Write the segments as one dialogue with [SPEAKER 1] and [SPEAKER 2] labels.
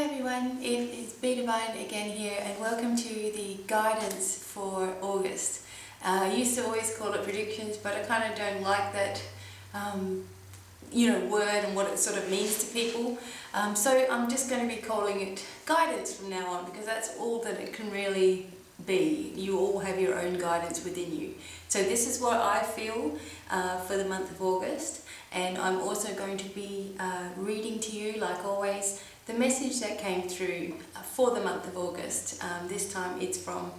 [SPEAKER 1] Hi everyone, it is BDevine again here and welcome to the guidance for August. I used to always call it predictions, but I kind of don't like that word and what it sort of means to people. So I'm just going to be calling it guidance from now on, because that's all that it can really be. You all have your own guidance within you. So this is what I feel for the month of August, and I'm also going to be reading to you, like always, the message that came through for the month of August. This time it's from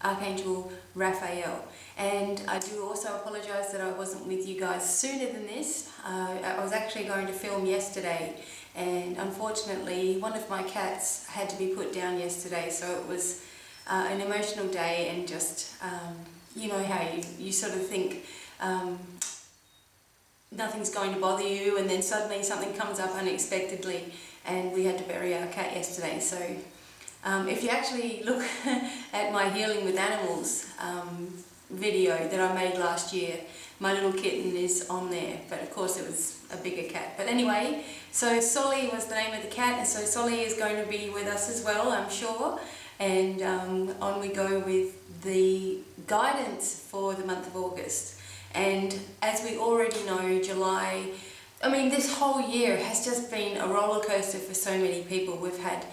[SPEAKER 1] Archangel Raphael. And I do also apologize that I wasn't with you guys sooner than this. I was actually going to film yesterday, and unfortunately one of my cats had to be put down yesterday, so it was an emotional day, and just you know how you sort of think nothing's going to bother you, and then suddenly something comes up unexpectedly, and we had to bury our cat yesterday. So if you actually look at my Healing with Animals video that I made last year, my little kitten is on there, but of course it was a bigger cat. But anyway, so Solly was the name of the cat, and so Solly is going to be with us as well, I'm sure. And on we go with the guidance for the month of August. And as we already know, July, I mean, this whole year has just been a roller coaster for so many people. We've had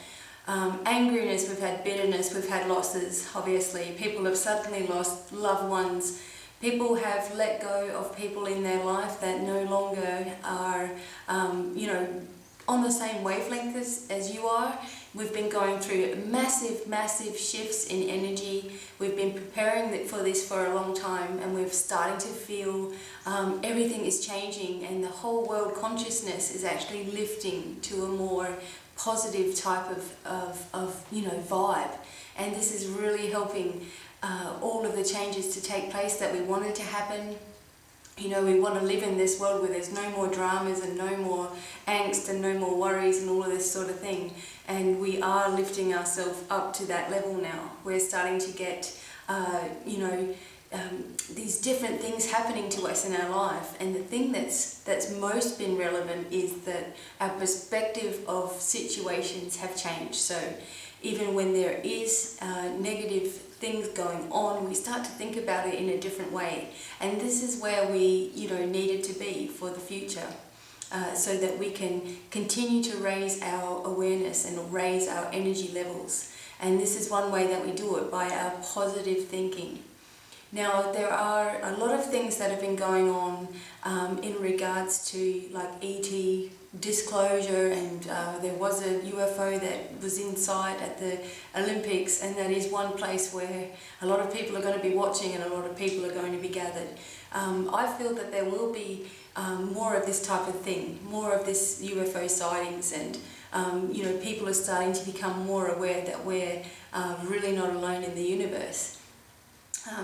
[SPEAKER 1] angriness, we've had bitterness, we've had losses, obviously. People have suddenly lost loved ones. People have let go of people in their life that no longer are, on the same wavelength as you are. We've been going through massive shifts in energy. We've been preparing for this for a long time, and we're starting to feel everything is changing, and the whole world consciousness is actually lifting to a more positive type of vibe. And this is really helping all of the changes to take place that we wanted to happen. You know, we want to live in this world where there's no more dramas and no more angst and no more worries and all of this sort of thing. And we are lifting ourselves up to that level now. We're starting to get, these different things happening to us in our life. And the thing that's most been relevant is that our perspective of situations have changed. So even when there is negative things going on, we start to think about it in a different way. And this is where we, needed to be for the future, so that we can continue to raise our awareness and raise our energy levels. And this is one way that we do it, by our positive thinking. Now, there are a lot of things that have been going on in regards to like ET disclosure, and there was a UFO that was in sight at the Olympics, and that is one place where a lot of people are going to be watching and a lot of people are going to be gathered. I feel that there will be more of this type of thing, more of this UFO sightings, and people are starting to become more aware that we're really not alone in the universe.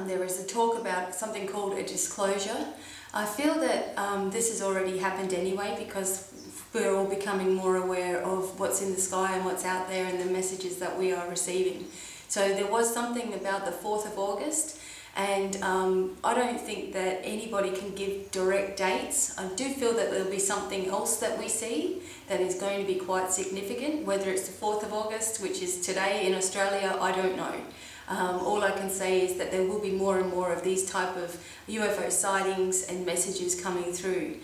[SPEAKER 1] There is a talk about something called a disclosure. I feel that this has already happened anyway, because we're all becoming more aware of what's in the sky and what's out there and the messages that we are receiving. So there was something about the 4th of August, and I don't think that anybody can give direct dates. I do feel that there'll be something else that we see that is going to be quite significant. Whether it's the 4th of August, which is today in Australia, I don't know. All I can say is that there will be more and more of these type of UFO sightings and messages coming through.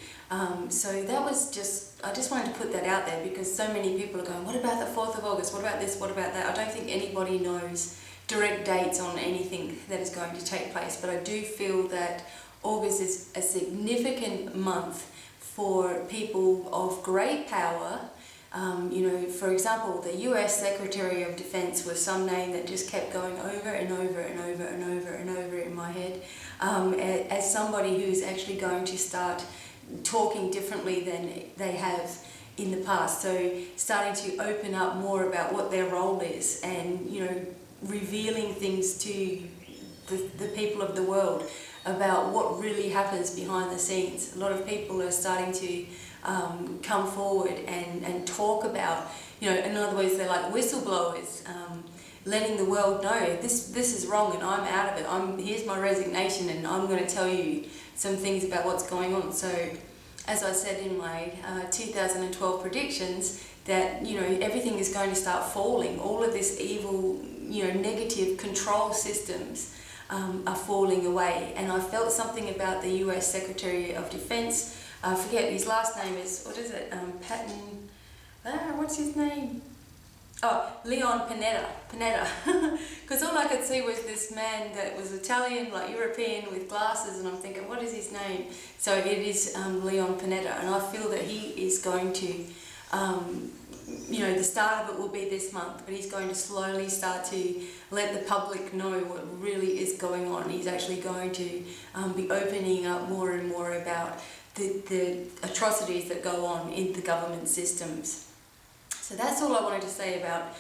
[SPEAKER 1] So that was I just wanted to put that out there, because so many people are going, what about the 4th of August? What about this? What about that? I don't think anybody knows direct dates on anything that is going to take place, but I do feel that August is a significant month for people of great power. For example, the US Secretary of Defense was some name that just kept going over and over and over and over and over in my head, as somebody who's actually going to start talking differently than they have in the past. So starting to open up more about what their role is, and revealing things to the people of the world about what really happens behind the scenes. A lot of people are starting to come forward and talk about, in other words, they're like whistleblowers, letting the world know this is wrong and I'm out of it. Here's my resignation, and I'm going to tell you some things about what's going on. So as I said in my 2012 predictions, that, you know, everything is going to start falling. All of this evil, you know, negative control systems are falling away. And I felt something about the US Secretary of Defense. I forget, his last name is, what is it? Patton, what's his name? Oh, Leon Panetta. Because all I could see was this man that was Italian, like European, with glasses, and I'm thinking, what is his name? So it is Leon Panetta, and I feel that he is going to, you know, the start of it will be this month, but he's going to slowly start to let the public know what really is going on. He's actually going to be opening up more and more about the atrocities that go on in the government systems. So that's all I wanted to say about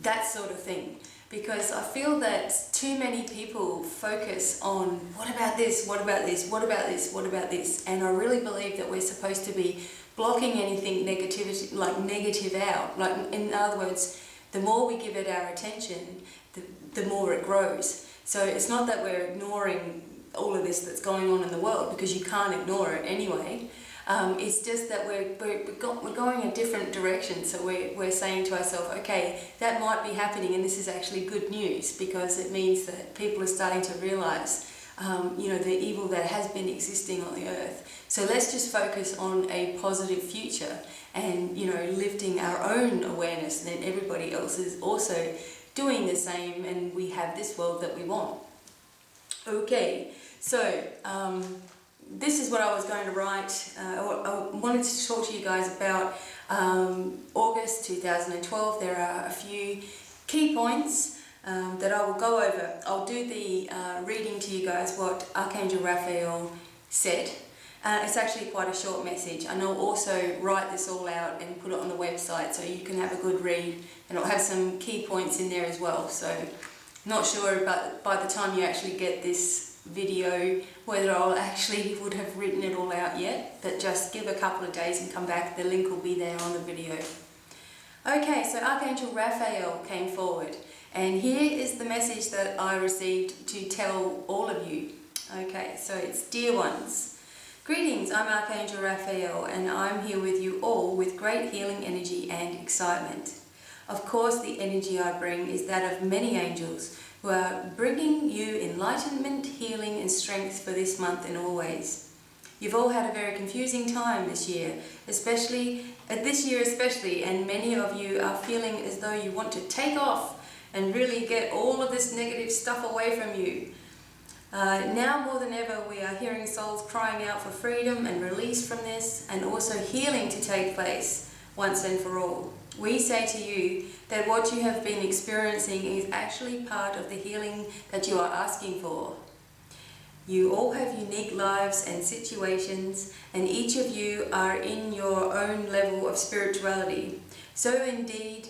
[SPEAKER 1] that sort of thing, because I feel that too many people focus on what about this, what about this, what about this, what about this, and I really believe that we're supposed to be blocking anything negativity, like negative out. Like, in other words, the more we give it our attention, the more it grows. So it's not that we're ignoring all of this that's going on in the world, because you can't ignore it anyway. It's just that we're going a different direction. So we're saying to ourselves, okay, that might be happening, and this is actually good news, because it means that people are starting to realize, you know, the evil that has been existing on the earth. So let's just focus on a positive future, and, you know, lifting our own awareness, and then everybody else is also doing the same, and we have this world that we want. Okay, so this is what I was going to write. I wanted to talk to you guys about August 2012. There are a few key points that I will go over. I'll do the reading to you guys what Archangel Raphael said. It's actually quite a short message, and I'll also write this all out and put it on the website so you can have a good read, and it'll have some key points in there as well. So not sure, but by the time you actually get this video whether I'll actually would have written it all out yet, but just give a couple of days and come back. The link will be there on the video. Okay, so Archangel Raphael came forward, and here is the message that I received to tell all of you. Okay, so it's, dear ones, greetings, I'm Archangel Raphael, and I'm here with you all with great healing energy and excitement. Of course, the energy I bring is that of many angels who are bringing you enlightenment, healing and strength for this month and always. You've all had a very confusing time this year, especially, and many of you are feeling as though you want to take off and really get all of this negative stuff away from you. Now more than ever, we are hearing souls crying out for freedom and release from this, and also healing to take place once and for all. We say to you that what you have been experiencing is actually part of the healing that you are asking for. You all have unique lives and situations, and each of you are in your own level of spirituality. So indeed,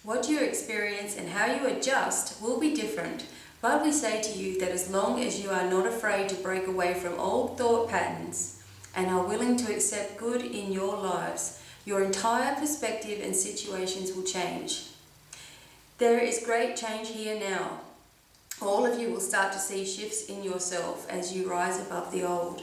[SPEAKER 1] what you experience and how you adjust will be different, but we say to you that as long as you are not afraid to break away from old thought patterns and are willing to accept good in your lives, your entire perspective and situations will change. There is great change here now. All of you will start to see shifts in yourself as you rise above the old.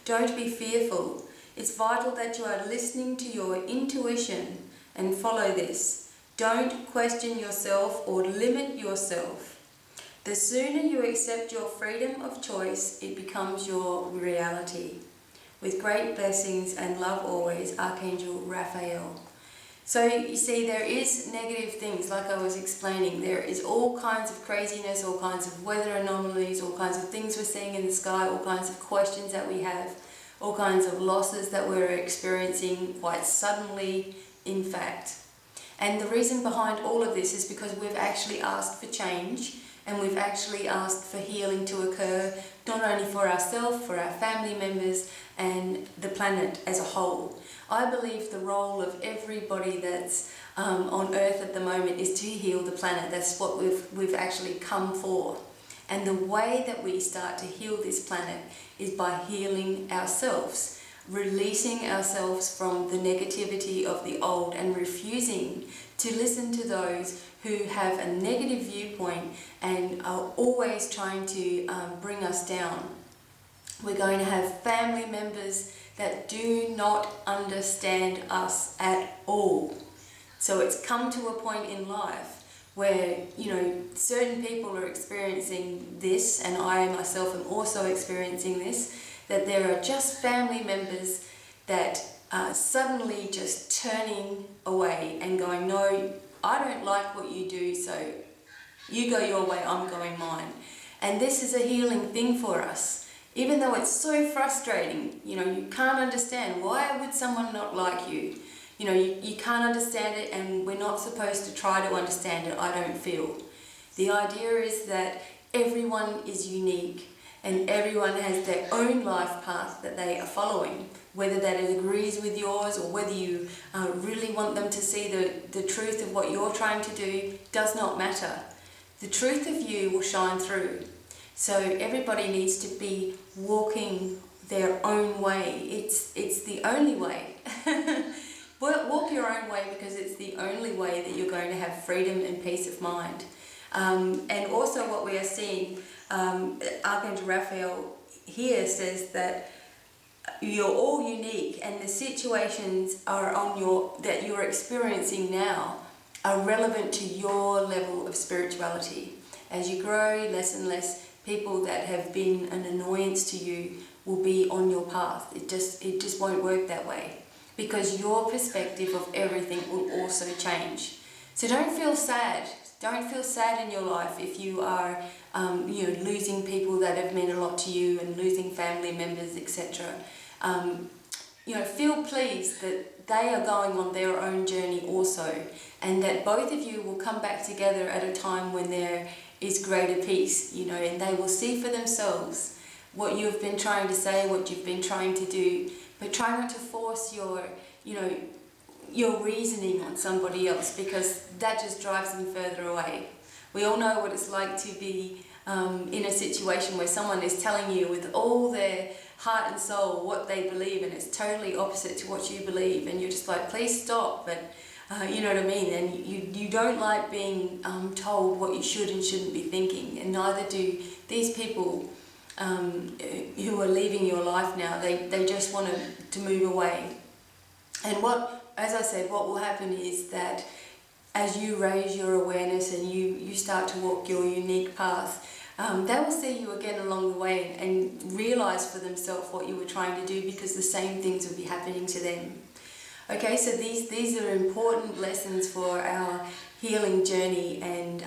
[SPEAKER 1] Don't be fearful. It's vital that you are listening to your intuition and follow this. Don't question yourself or limit yourself. The sooner you accept your freedom of choice, it becomes your reality. With great blessings and love always, Archangel Raphael. So you see, there is negative things, like I was explaining. There is all kinds of craziness, all kinds of weather anomalies, all kinds of things we're seeing in the sky, all kinds of questions that we have, all kinds of losses that we're experiencing quite suddenly, in fact. And the reason behind all of this is because we've actually asked for change, and we've actually asked for healing to occur, not only for ourselves, for our family members, and the planet as a whole. I believe the role of everybody that's on Earth at the moment is to heal the planet. That's what we've actually come for. And the way that we start to heal this planet is by healing ourselves, releasing ourselves from the negativity of the old and refusing to listen to those who have a negative viewpoint and are always trying to bring us down. We're going to have family members that do not understand us at all. So it's come to a point in life where, you know, certain people are experiencing this, and I myself am also experiencing this, that there are just family members that are suddenly just turning away and going, no, I don't like what you do, so you go your way, I'm going mine. And this is a healing thing for us. Even though it's so frustrating, you know, you can't understand, why would someone not like you? You know, you can't understand it, and we're not supposed to try to understand it, I don't feel. The idea is that everyone is unique and everyone has their own life path that they are following. Whether that agrees with yours or whether you really want them to see the truth of what you're trying to do does not matter. The truth of you will shine through. So everybody needs to be walking their own way. It's the only way. Walk your own way, because it's the only way that you're going to have freedom and peace of mind. And also what we are seeing, Archangel Raphael here says that you're all unique, and the situations that you're experiencing now are relevant to your level of spirituality. As you grow, less and less people that have been an annoyance to you will be on your path. It just won't work that way, because your perspective of everything will also change. So don't feel sad. Don't feel sad in your life if you are losing people that have meant a lot to you and losing family members, etc. Feel pleased that they are going on their own journey also, and that both of you will come back together at a time when there is greater peace, and they will see for themselves what you've been trying to say, what you've been trying to do, but try not to force your reasoning on somebody else, because that just drives them further away. We all know what it's like to be in a situation where someone is telling you with all their heart and soul what they believe, and it's totally opposite to what you believe, and you're just like, please stop. But you know what I mean? And you don't like being told what you should and shouldn't be thinking, and neither do these people who are leaving your life now. They just want to move away. And as I said, what will happen is that as you raise your awareness and you start to walk your unique path, they will see you again along the way and realize for themselves what you were trying to do, because the same things will be happening to them. Okay, so these are important lessons for our healing journey, and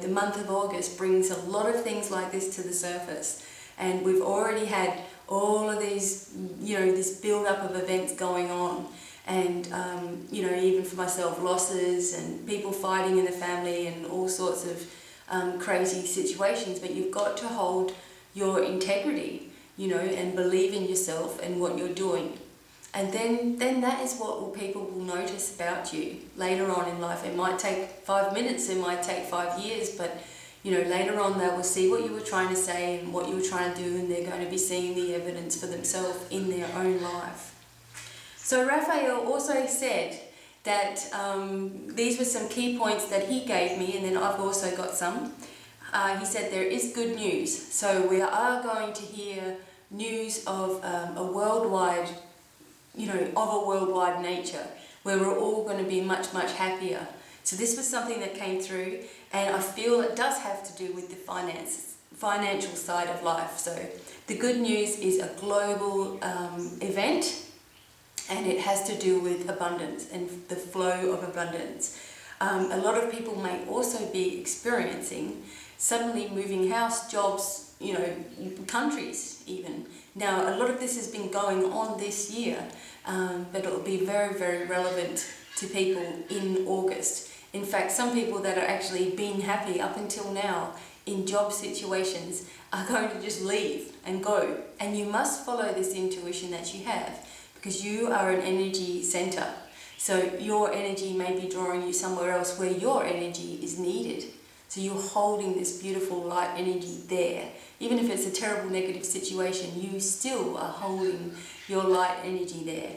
[SPEAKER 1] the month of August brings a lot of things like this to the surface, and we've already had all of these, this build-up of events going on, and even for myself, losses and people fighting in the family and all sorts of crazy situations. But you've got to hold your integrity, and believe in yourself and what you're doing. And then that is what people will notice about you later on in life. It might take 5 minutes, it might take 5 years, but later on they will see what you were trying to say and what you were trying to do, and they're going to be seeing the evidence for themselves in their own life. So Raphael also said that these were some key points that he gave me, and then I've also got some. He said there is good news. So we are going to hear news of a worldwide nature, where we're all going to be much, much happier. So this was something that came through, and I feel it does have to do with the financial side of life. So the good news is a global event, and it has to do with abundance and the flow of abundance. A lot of people may also be experiencing suddenly moving house, jobs, countries even. Now, a lot of this has been going on this year, but it will be very, very relevant to people in August. In fact, some people that are actually been happy up until now in job situations are going to just leave and go. And you must follow this intuition that you have, because you are an energy center. So your energy may be drawing you somewhere else where your energy is needed. So you're holding this beautiful light energy there. Even if it's a terrible negative situation, you still are holding your light energy there.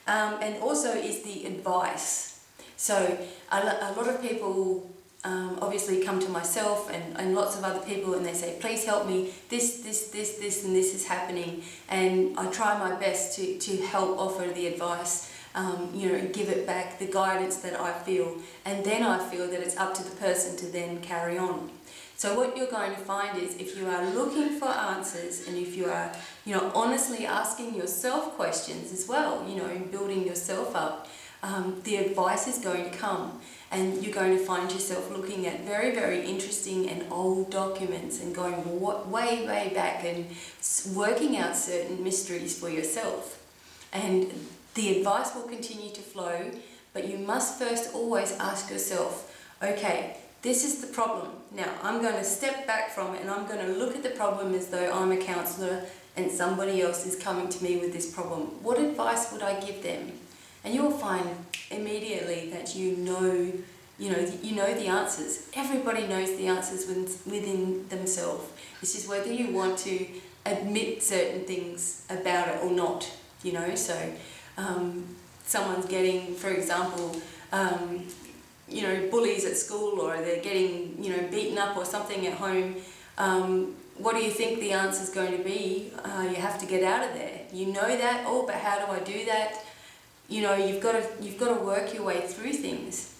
[SPEAKER 1] And also is the advice. So a lot of people obviously come to myself and lots of other people, and they say, please help me, this and this is happening. And I try my best to help offer the advice give it back the guidance that I feel, and then I feel that it's up to the person to then carry on. So what you're going to find is, if you are looking for answers, and if you are, honestly asking yourself questions as well, building yourself up, the advice is going to come, and you're going to find yourself looking at very, very interesting and old documents and going way, way back and working out certain mysteries for yourself. And the advice will continue to flow, but you must first always ask yourself, okay, this is the problem. Now I'm going to step back from it, and I'm going to look at the problem as though I'm a counsellor and somebody else is coming to me with this problem. What advice would I give them? And you'll find immediately that you know the answers. Everybody knows the answers within themselves. It's just whether you want to admit certain things about it or not. So someone's getting, for example, bullies at school, or they're getting, beaten up or something at home. What do you think the answer's going to be? You have to get out of there. You know that. Oh, but how do I do that? You've got to work your way through things.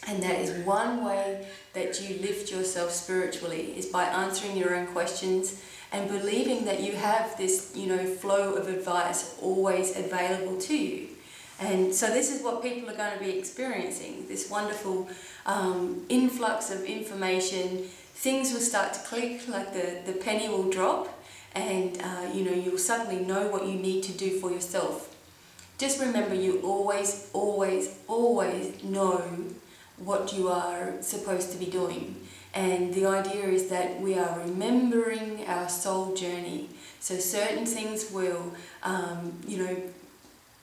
[SPEAKER 1] And that is one way that you lift yourself spiritually, is by answering your own questions and believing that you have this, flow of advice always available to you. And so this is what people are going to be experiencing, this wonderful influx of information. Things will start to click, like the penny will drop, and you'll suddenly know what you need to do for yourself. Just remember, you always, always, always know what you are supposed to be doing. And the idea is that we are remembering our soul journey. So certain things will,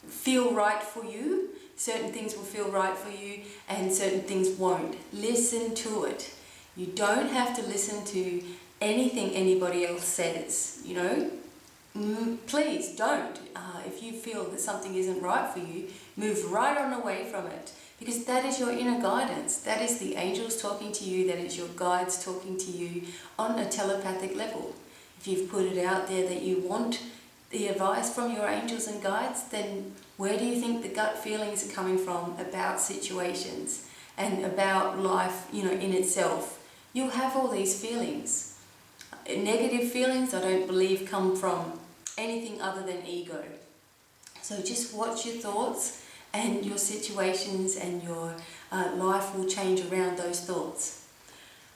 [SPEAKER 1] feel right for you, certain things will feel right for you, and certain things won't. Listen to it. You don't have to listen to anything anybody else says, Please don't. If you feel that something isn't right for you, move right on away from it. Because that is your inner guidance. That is the angels talking to you. That is your guides talking to you on a telepathic level. If you've put it out there that you want the advice from your angels and guides, then where do you think the gut feelings are coming from about situations and about life, in itself? You'll have all these feelings. Negative feelings, I don't believe, come from anything other than ego. So just watch your thoughts, and your situations and your life will change around those thoughts.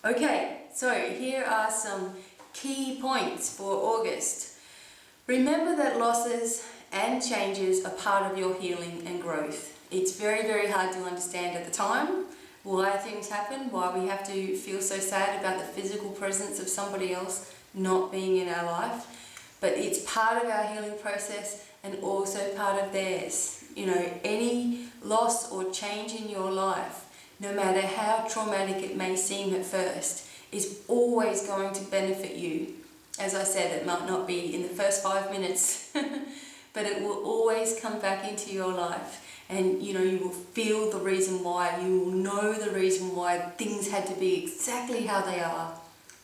[SPEAKER 1] Okay, so here are some key points for August. Remember that losses and changes are part of your healing and growth. It's very, very hard to understand at the time why things happen, why we have to feel so sad about the physical presence of somebody else not being in our life. But it's part of our healing process and also part of theirs. Any loss or change in your life, no matter how traumatic it may seem at first, is always going to benefit you. As I said, it might not be in the first 5 minutes, but it will always come back into your life. And you will feel the reason why, you will know the reason why things had to be exactly how they are.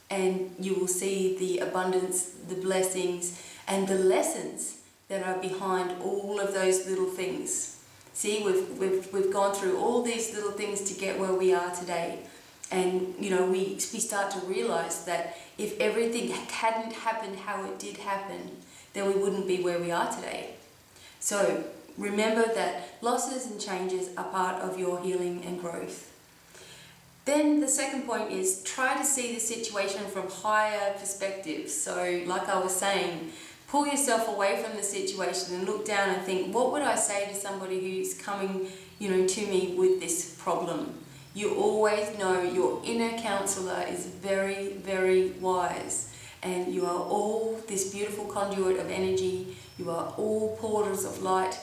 [SPEAKER 1] And you will see the abundance, the blessings, and the lessons that are behind all of those little things. See, we've gone through all these little things to get where we are today. And we start to realize that if everything hadn't happened how it did happen, then we wouldn't be where we are today. So remember that losses and changes are part of your healing and growth. Then the second point is, try to see the situation from higher perspectives. So like I was saying, pull yourself away from the situation and look down and think, what would I say to somebody who's coming, to me with this problem? You always know your inner counselor is very, very wise, and you are all this beautiful conduit of energy. You are all portals of light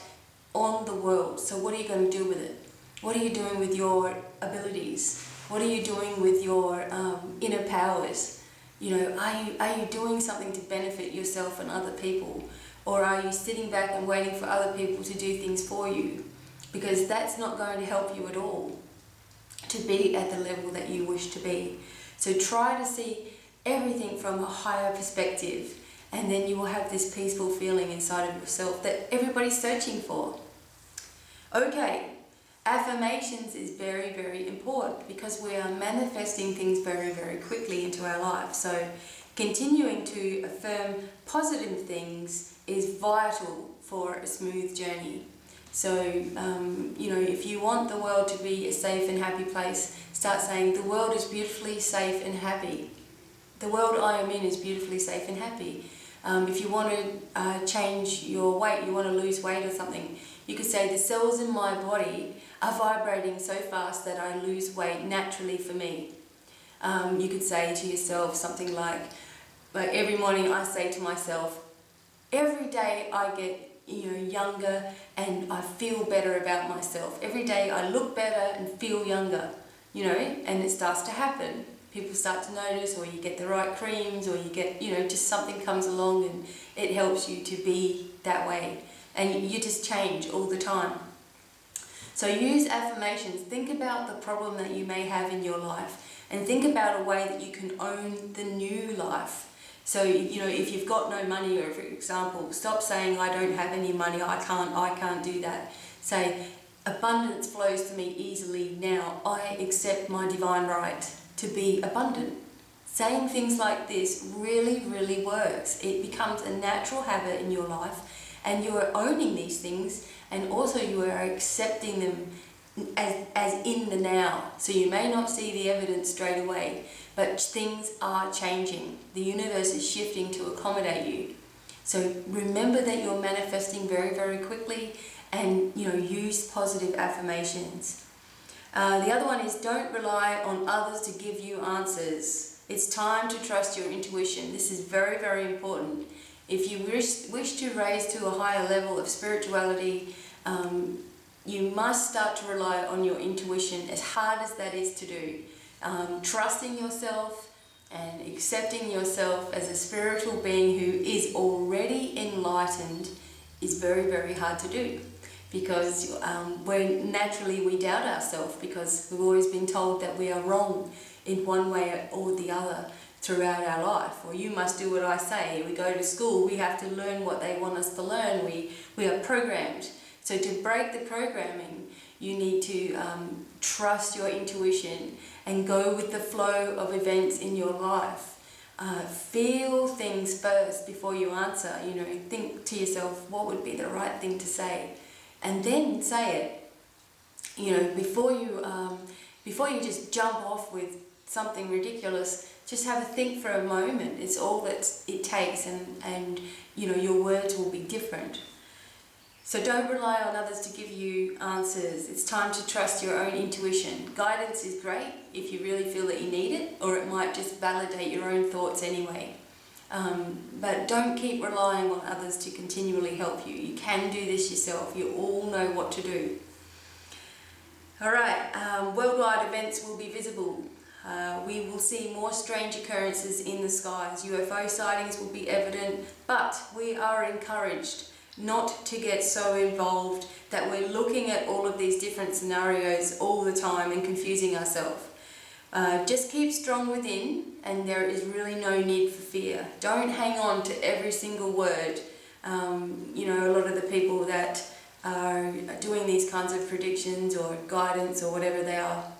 [SPEAKER 1] on the world. So what are you going to do with it? What are you doing with your abilities? What are you doing with your inner powers? Are you doing something to benefit yourself and other people? Or are you sitting back and waiting for other people to do things for you? Because that's not going to help you at all to be at the level that you wish to be. So try to see everything from a higher perspective, and then you will have this peaceful feeling inside of yourself that everybody's searching for. Okay, affirmations is very, very important because we are manifesting things very, very quickly into our life. So continuing to affirm positive things is vital for a smooth journey. So, if you want the world to be a safe and happy place, start saying, the world is beautifully safe and happy. The world I am in is beautifully safe and happy. If you want to change your weight, you want to lose weight or something, you could say, the cells in my body are vibrating so fast that I lose weight naturally for me. You could say to yourself something like every morning I say to myself, every day I get younger and I feel better about myself. Every day I look better and feel younger, and it starts to happen. People start to notice, or you get the right creams, or you get, just something comes along and it helps you to be that way. And you just change all the time. So use affirmations. Think about the problem that you may have in your life and think about a way that you can own the new life. So, if you've got no money, or for example, stop saying, I don't have any money, I can't do that. Say, abundance flows to me easily now. I accept my divine right to be abundant. Saying things like this really, really works. It becomes a natural habit in your life, and you are owning these things, and also you are accepting them as in the now. So you may not see the evidence straight away, but things are changing. The universe is shifting to accommodate you. So remember that you're manifesting very, very quickly, and use positive affirmations. The other one is, don't rely on others to give you answers. It's time to trust your intuition. This is very, very important. If you wish to raise to a higher level of spirituality, you must start to rely on your intuition, as hard as that is to do. Trusting yourself and accepting yourself as a spiritual being who is already enlightened is very, very hard to do, because we doubt ourselves, because we've always been told that we are wrong in one way or the other throughout our life. Or you must do what I say. We go to school, we have to learn what they want us to learn. We are programmed. So to break the programming, you need to trust your intuition and go with the flow of events in your life. Feel things first before you answer. Think to yourself, what would be the right thing to say? And then say it. Before you just jump off with something ridiculous, just have a think for a moment. It's all that it takes, and your words will be different. So don't rely on others to give you answers. It's time to trust your own intuition. Guidance is great if you really feel that you need it, or it might just validate your own thoughts anyway. But don't keep relying on others to continually help you. You can do this yourself. You all know what to do. Alright, worldwide events will be visible. We will see more strange occurrences in the skies. UFO sightings will be evident, but we are encouraged not to get so involved that we're looking at all of these different scenarios all the time and confusing ourselves. Just keep strong within, and there is really no need for fear. Don't hang on to every single word. A lot of the people that are doing these kinds of predictions or guidance or whatever they are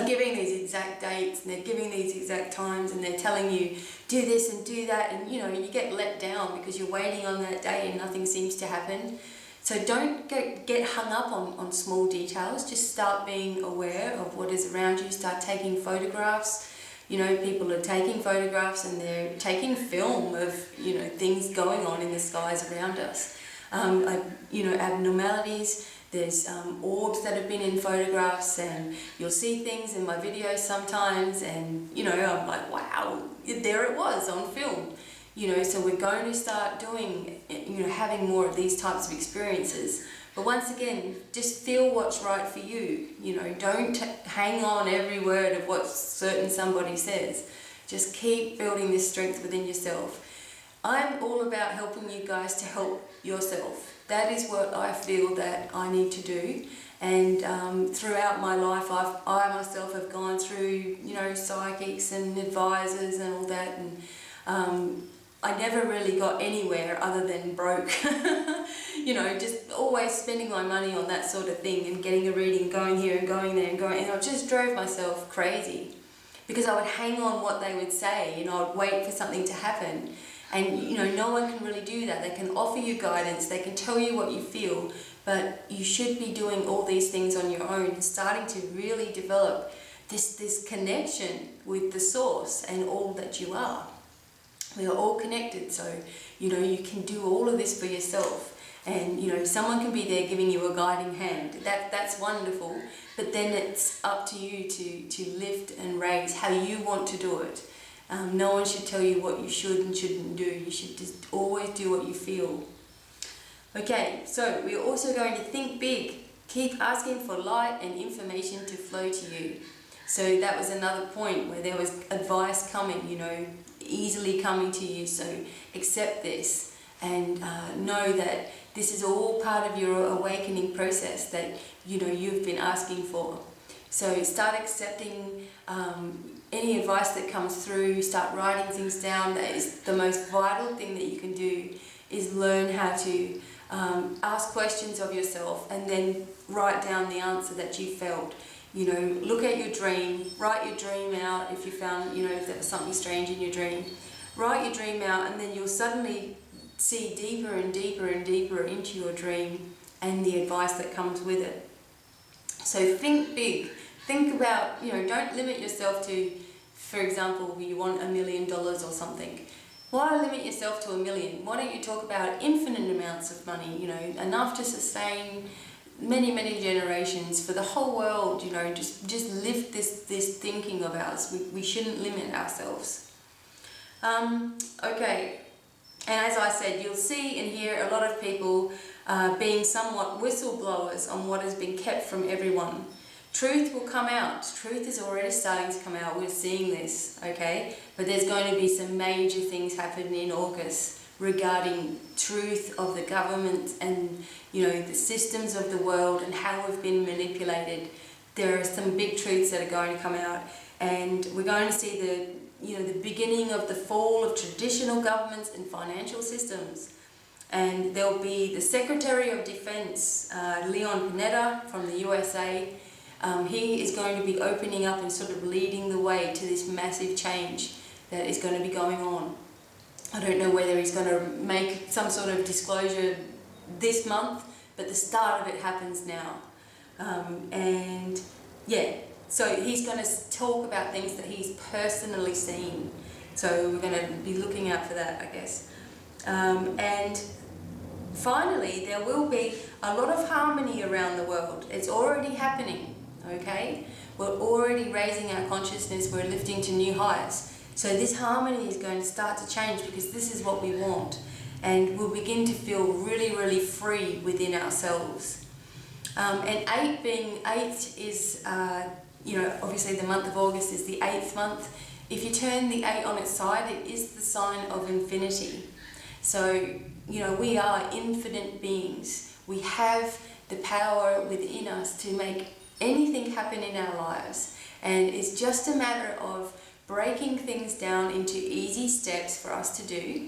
[SPEAKER 1] giving these exact dates, and they're giving these exact times, and they're telling you do this and do that, and you get let down because you're waiting on that day and nothing seems to happen. So don't get hung up on small details. Just start being aware of what is around you. Start taking photographs. People are taking photographs, and they're taking film of things going on in the skies around us. Abnormalities. There's orbs that have been in photographs, and you'll see things in my videos sometimes, and I'm like, wow, there it was on film. So we're going to start doing, having more of these types of experiences. But once again, just feel what's right for you. Don't hang on every word of what certain somebody says. Just keep building this strength within yourself. I'm all about helping you guys to help yourself. That is what I feel that I need to do. And throughout my life, I myself have gone through, psychics and advisors and all that. And I never really got anywhere other than broke. You know, just always spending my money on that sort of thing and getting a reading, going here and going there and going, and I just drove myself crazy because I would hang on what they would say and I would wait for something to happen. And you know, no one can really do that. They can offer you guidance, they can tell you what you feel, but you should be doing all these things on your own and starting to really develop this connection with the source and all that you are. We are all connected, so you know, you can do all of this for yourself. And you know, someone can be there giving you a guiding hand. That's wonderful, but then it's up to you to lift and raise how you want to do it. No one should tell you what you should and shouldn't do. You should just always do what you feel. Okay, so we're also going to think big. Keep asking for light and information to flow to you. So that was another point where there was advice coming, you know, easily coming to you. So accept this and know that this is all part of your awakening process that, you know, you've been asking for. So start accepting any advice that comes through, start writing things down. That is the most vital thing that you can do, is learn how to ask questions of yourself and then write down the answer that you felt. You know, look at your dream, write your dream out if you found, you know, if there was something strange in your dream. Write your dream out and then you'll suddenly see deeper and deeper and deeper into your dream and the advice that comes with it. So think big. Think about, you know, don't limit yourself to, for example, you want $1 million or something. Why limit yourself to $1 million? Why don't you talk about infinite amounts of money, you know, enough to sustain many, many generations for the whole world, you know, just lift this thinking of ours. We shouldn't limit ourselves. Okay, and as I said, you'll see and hear a lot of people being somewhat whistleblowers on what has been kept from everyone. Truth will come out. Truth is already starting to come out. We're seeing this, okay? But there's going to be some major things happening in August regarding truth of the government and, you know, the systems of the world and how we've been manipulated. There are some big truths that are going to come out, and we're going to see the beginning of the fall of traditional governments and financial systems. And there'll be the Secretary of Defense, Leon Panetta from the USA. He is going to be opening up and sort of leading the way to this massive change that is going to be going on. I don't know whether he's going to make some sort of disclosure this month, but the start of it happens now. And yeah, so he's going to talk about things that he's personally seen. So we're going to be looking out for that, I guess. And finally, there will be a lot of harmony around the world. It's already happening, okay? We're already raising our consciousness, we're lifting to new heights. So this harmony is going to start to change because this is what we want. And we'll begin to feel really, really free within ourselves. And 8 is, obviously the month of August is the 8th month. If you turn the 8 on its side, it is the sign of infinity. So, you know, we are infinite beings. We have the power within us to make anything happen in our lives. And it's just a matter of breaking things down into easy steps for us to do,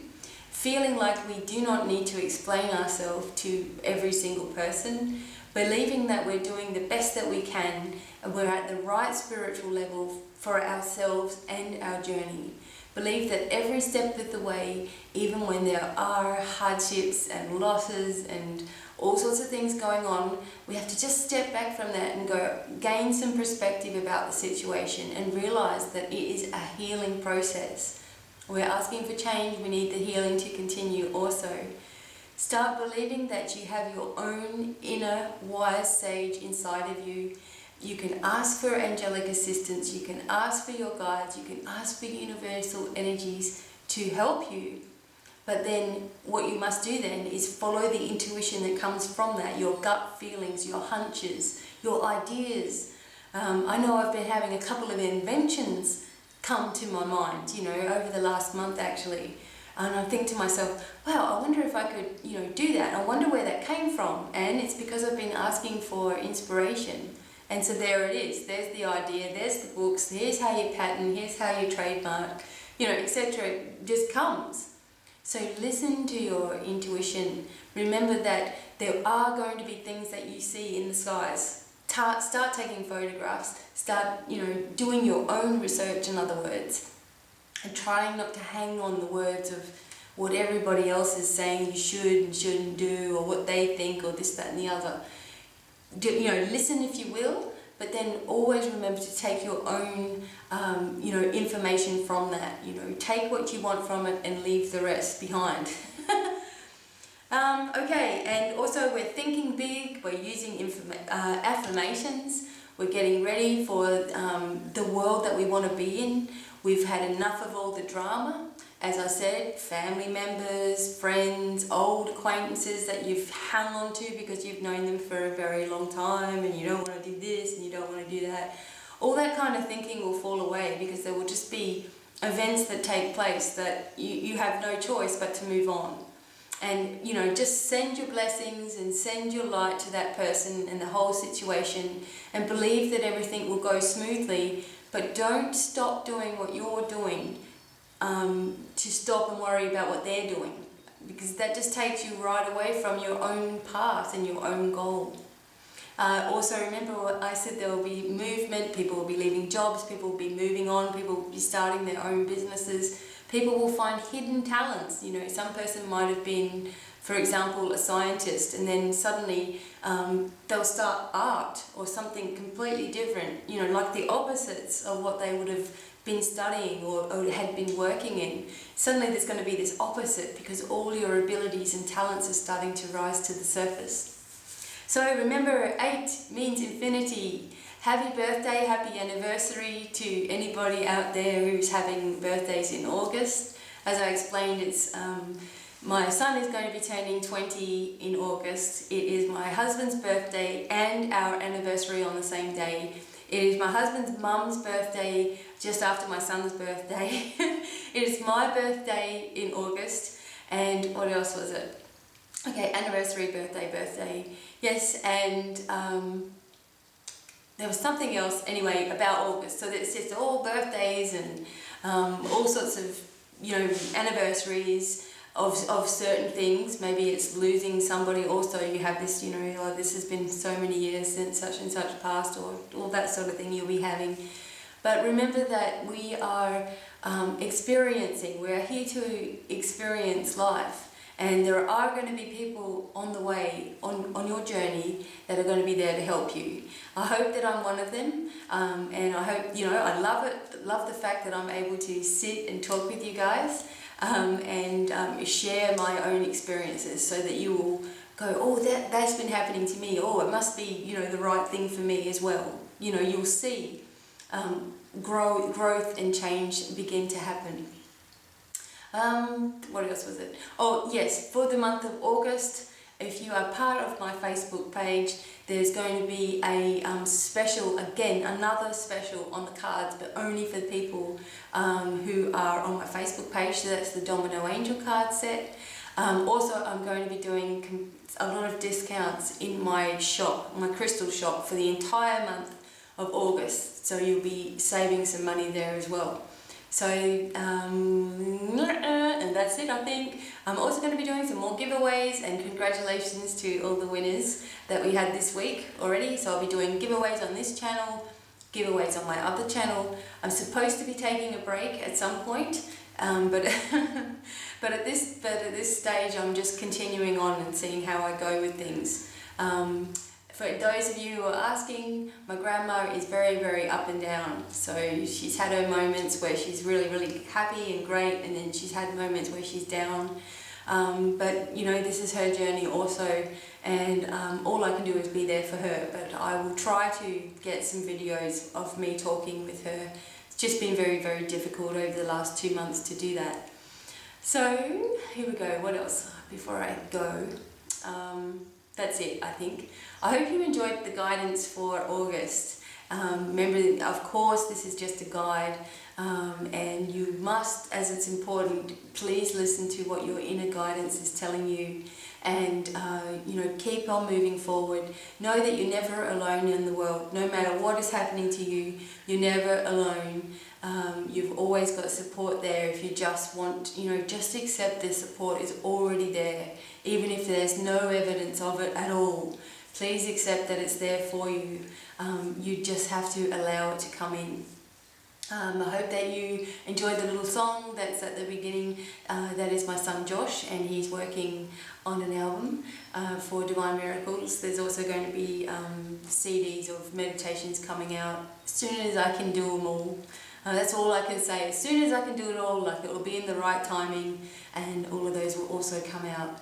[SPEAKER 1] feeling like we do not need to explain ourselves to every single person, believing that we're doing the best that we can and we're at the right spiritual level for ourselves and our journey. Believe that every step of the way, even when there are hardships and losses and all sorts of things going on, we have to just step back from that and go gain some perspective about the situation and realize that it is a healing process. We're asking for change, we need the healing to continue also. Start believing that you have your own inner wise sage inside of you. You can ask for angelic assistance, you can ask for your guides, you can ask for universal energies to help you. But then what you must do then is follow the intuition that comes from that, your gut feelings, your hunches, your ideas. I know I've been having a couple of inventions come to my mind, you know, over the last month actually. And I think to myself, wow, I wonder if I could, you know, do that. I wonder where that came from. And it's because I've been asking for inspiration. And so there it is. There's the idea, there's the books, here's how you patent, here's how you trademark, you know, etc. It just comes. So listen to your intuition. Remember that there are going to be things that you see in the skies. Start taking photographs. Start, doing your own research, in other words, and trying not to hang on the words of what everybody else is saying you should and shouldn't do, or what they think, or this, that, and the other. Listen if you will, but then always remember to take your own, information from that. Take what you want from it and leave the rest behind. Okay, and also we're thinking big, we're using affirmations, we're getting ready for the world that we want to be in. We've had enough of all the drama. As I said, family members, friends, old acquaintances that you've hung on to because you've known them for a very long time and you don't want to do this and you don't want to do that. All that kind of thinking will fall away because there will just be events that take place that you have no choice but to move on. And, just send your blessings and send your light to that person and the whole situation and believe that everything will go smoothly, but don't stop doing what you're doing to stop and worry about what they're doing, because that just takes you right away from your own path and your own goal. Also remember what I said, there will be movement, people will be leaving jobs, people will be moving on, people will be starting their own businesses. People will find hidden talents. Some person might have been, for example, a scientist, and then suddenly they'll start art or something completely different, like the opposites of what they would have been studying or had been working in. Suddenly there's going to be this opposite because all your abilities and talents are starting to rise to the surface. So remember, 8 means infinity. Happy birthday, happy anniversary to anybody out there who's having birthdays in August. As I explained, it's my son is going to be turning 20 in August. It is my husband's birthday and our anniversary on the same day. It is my husband's mum's birthday just after my son's birthday. It is my birthday in August. And what else was it? Okay, anniversary, birthday. Yes, and there was something else anyway about August. So it's just all birthdays and all sorts of anniversaries of certain things. Maybe it's losing somebody. Also, you have this this has been so many years since such and such passed, or all that sort of thing you'll be having. But remember that we are experiencing. We're here to experience life. And there are going to be people on the way, on your journey, that are going to be there to help you. I hope that I'm one of them, and I hope, I love the fact that I'm able to sit and talk with you guys and share my own experiences, so that you will go, oh, that's been happening to me, oh, it must be, the right thing for me as well. You'll see growth and change begin to happen. What else was it? Oh yes, for the month of August, if you are part of my Facebook page, there's going to be a special, again, another special on the cards, but only for people who are on my Facebook page. So that's the Domino Angel card set. Also, I'm going to be doing a lot of discounts in my shop, my crystal shop, for the entire month of August. So you'll be saving some money there as well. So, and that's it, I think. I'm also going to be doing some more giveaways, and congratulations to all the winners that we had this week already. So I'll be doing giveaways on this channel, giveaways on my other channel. I'm supposed to be taking a break at some point, but but at this stage I'm just continuing on and seeing how I go with things. For those of you who are asking, my grandma is very, very up and down. So she's had her moments where she's really, really happy and great, and then she's had moments where she's down. But this is her journey also, and all I can do is be there for her. But I will try to get some videos of me talking with her. It's just been very, very difficult over the last 2 months to do that. So here we go. What else before I go? That's it, I think. I hope you enjoyed the guidance for August. Remember, of course, this is just a guide, and you must, as it's important, please listen to what your inner guidance is telling you, and keep on moving forward. Know that you're never alone in the world. No matter what is happening to you, you're never alone. You've always got support there. If you just want, just accept the support is already there, even if there's no evidence of it at all. Please accept that it's there for you. You just have to allow it to come in. I hope that you enjoyed the little song that's at the beginning. That is my son Josh, and he's working on an album for Divine Miracles. There's also going to be CDs of meditations coming out as soon as I can do them all. That's all I can say. As soon as I can do it all, like it will be in the right timing, and all of those will also come out.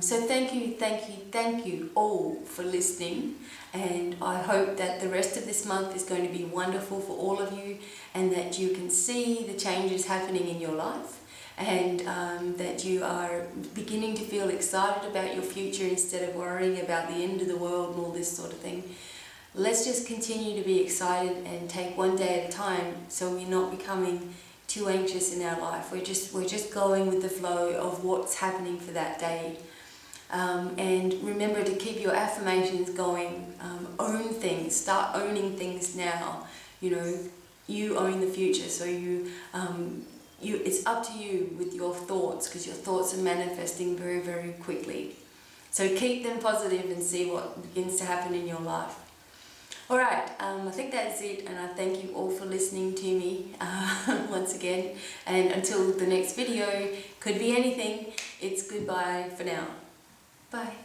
[SPEAKER 1] So thank you all for listening, and I hope that the rest of this month is going to be wonderful for all of you, and that you can see the changes happening in your life, and that you are beginning to feel excited about your future instead of worrying about the end of the world and all this sort of thing. Let's just continue to be excited and take one day at a time, so we're not becoming too anxious in our life. We're just going with the flow of what's happening for that day. And remember to keep your affirmations going. Own things. Start owning things now. You own the future, so it's up to you with your thoughts, because your thoughts are manifesting very, very quickly. So keep them positive and see what begins to happen in your life. Alright, I think that's it, and I thank you all for listening to me once again. And until the next video, could be anything, it's goodbye for now. Bye.